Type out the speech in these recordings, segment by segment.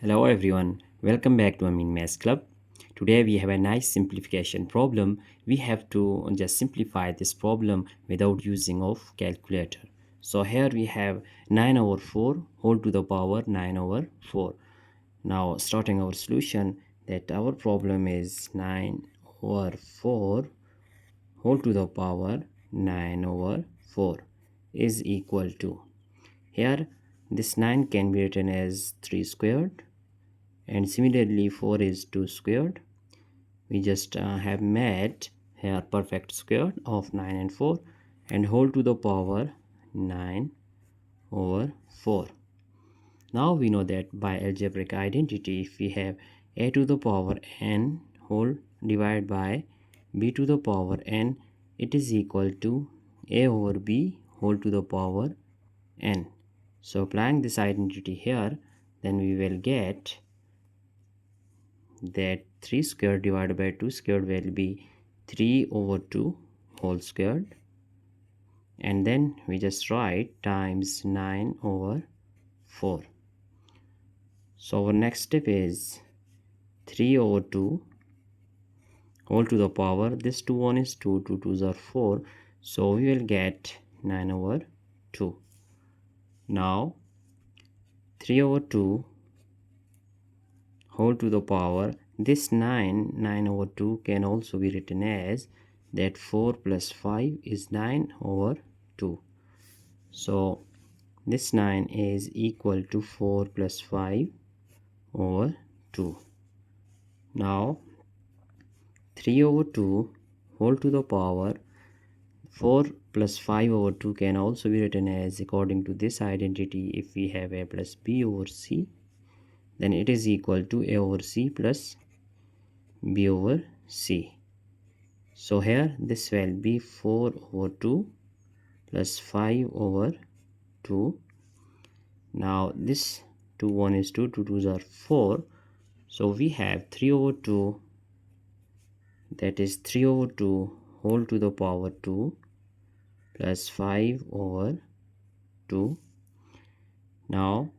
Hello everyone, welcome back to Amin Math Club. Today we have a nice simplification problem. We have to just simplify this problem without using of calculator. So here we have 9 over 4 whole to the power 9 over 4. Now starting our solution, that our problem is 9 over 4 whole to the power 9 over 4 is equal to, here this 9 can be written as 3 squared, and similarly 4 is 2 squared. We just have made here perfect square of 9 and 4 and whole to the power 9 over 4. Now we know that by algebraic identity, if we have a to the power n whole divided by b to the power n, it is equal to a over b whole to the power n. So applying this identity here, then we will get that 3 squared divided by 2 squared will be 3 over 2 whole squared, and then we just write times 9 over 4. So our next step is 3 over 2 whole to the power, this 2 1 is 2, 2 2s are 4, so we will get 9 over 2. Now 3 over 2 whole to the power, this 9 over 2 can also be written as that 4 plus 5 is 9 over 2. So this 9 is equal to 4 plus 5 over 2. Now 3 over 2 whole to the power, 4 plus 5 over 2 can also be written as, according to this identity, if we have a plus b over c, then it is equal to a over c plus b over c. So here this will be 4 over 2 plus 5 over 2. Now this 2 1 is 2, 2 2s are 4, so we have 3 over 2, that is 3 over 2 whole to the power 2 plus 5 over 2. Now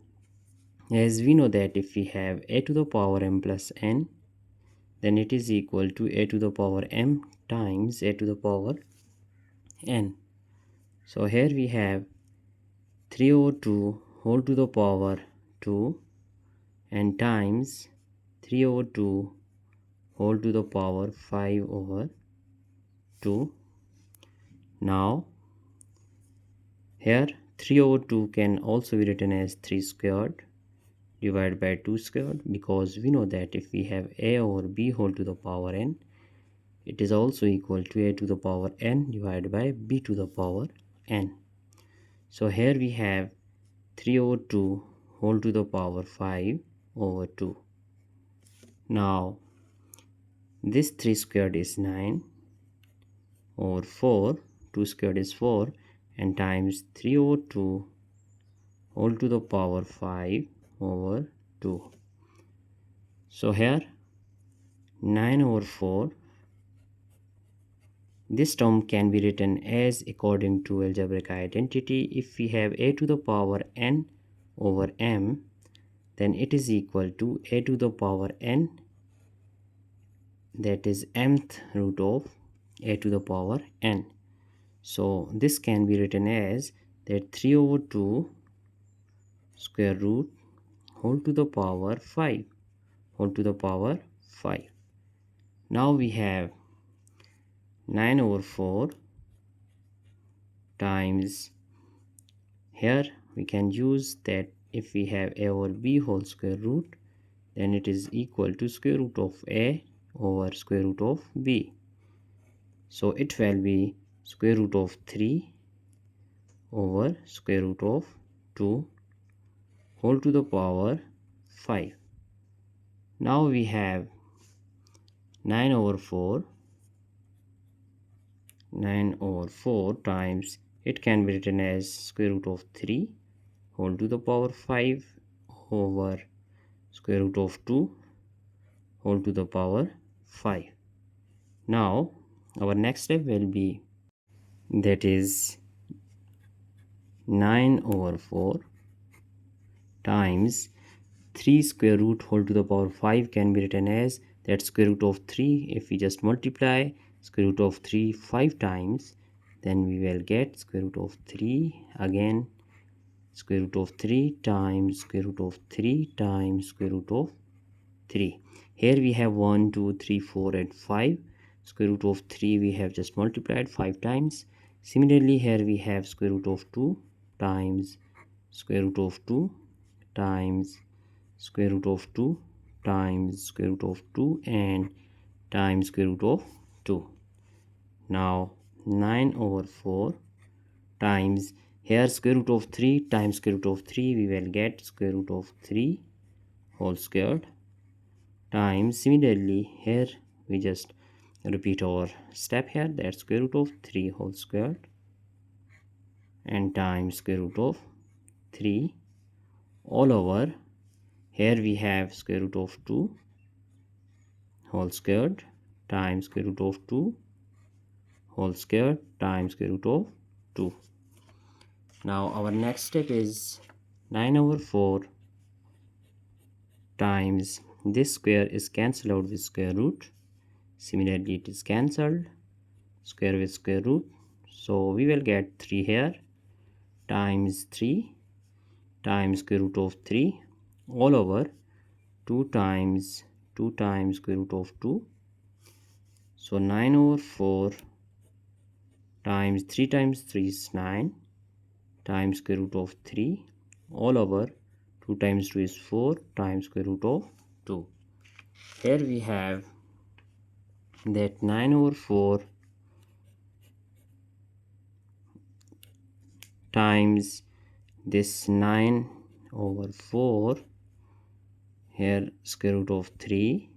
as we know that if we have a to the power m plus n, then it is equal to a to the power m times a to the power n. So here we have 3 over 2 whole to the power 2 and times 3 over 2 whole to the power 5 over 2. Now here 3 over 2 can also be written as 3 squared divided by 2 squared, because we know that if we have a over b whole to the power n, it is also equal to a to the power n divided by b to the power n. So here we have 3 over 2 whole to the power 5 over 2. Now this 3 squared is 9 over 4, 2 squared is 4, and times 3 over 2 whole to the power 5 over 2. So here 9 over 4, this term can be written as, according to algebraic identity, if we have a to the power n over m, then it is equal to a to the power n, that is mth root of a to the power n. So this can be written as that 3 over 2 square root whole to the power 5 whole to the power 5. Now we have 9 over 4 times, here we can use that if we have a over b whole square root, then it is equal to square root of a over square root of b. So it will be square root of 3 over square root of 2 whole to the power 5. Now we have 9 over 4 times, it can be written as square root of 3 whole to the power 5 over square root of 2 whole to the power 5. Now our next step will be, that is 9 over 4 times 3 square root whole to the power 5 can be written as that square root of 3. If we just multiply square root of 3 5 times, then we will get square root of 3 again, square root of 3 times square root of 3 times square root of 3. Here we have 1 2 3 4 and 5. Square root of 3 we have just multiplied 5 times. Similarly, here we have square root of 2 times square root of 2 times square root of 2 times square root of 2 and times square root of 2. Now 9 over 4 times, here square root of 3 times square root of 3, we will get square root of 3 whole squared, times, similarly here we just repeat our step here, that square root of 3 whole squared and times square root of 3 all over, here we have square root of 2 whole squared times square root of 2 whole squared times square root of 2. Now our next step is 9 over 4 times, this square is cancelled out with square root, similarly it is cancelled square with square root, so we will get 3 here times 3 times square root of 3 all over 2 times square root of 2. So 9 over 4 times 3 is 9 times square root of 3 all over 2 times 2 is 4 times square root of 2. Here we have that 9 over 4 times this 9 over 4, here square root of 3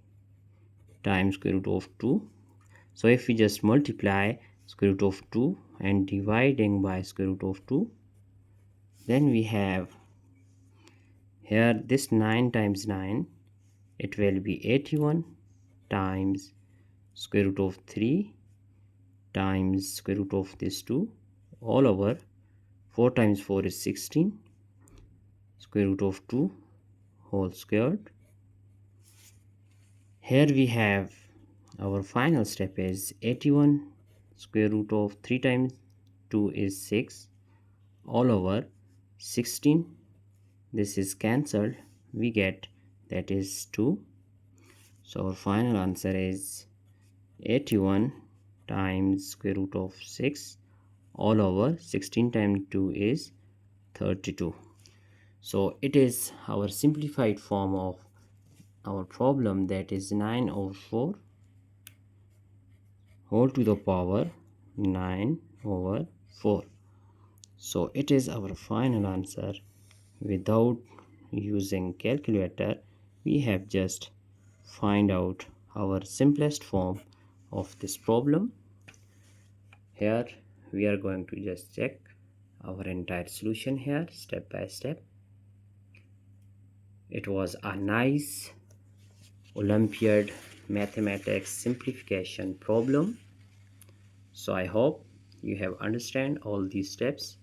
times square root of 2. So if we just multiply square root of 2 and dividing by square root of 2, then we have here this 9 times 9, it will be 81 times square root of 3 times square root of this 2 all over 4 times 4 is 16 square root of 2 whole squared. Here we have our final step is 81 square root of 3 times 2 is 6 all over 16, this is cancelled, we get that is 2. So our final answer is 81 times square root of 6 all over 16 times 2 is 32. So it is our simplified form of our problem, that is 9 over 4 whole to the power 9 over 4. So it is our final answer. Without using calculator, we have just find out our simplest form of this problem. Here we are going to just check our entire solution here step by step. It was a nice Olympiad mathematics simplification problem. So I hope you have understand all these steps.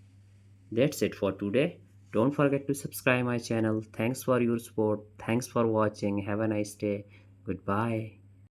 That's it for today. Don't forget to subscribe my channel. Thanks for your support. Thanks for watching. Have a nice day. Goodbye.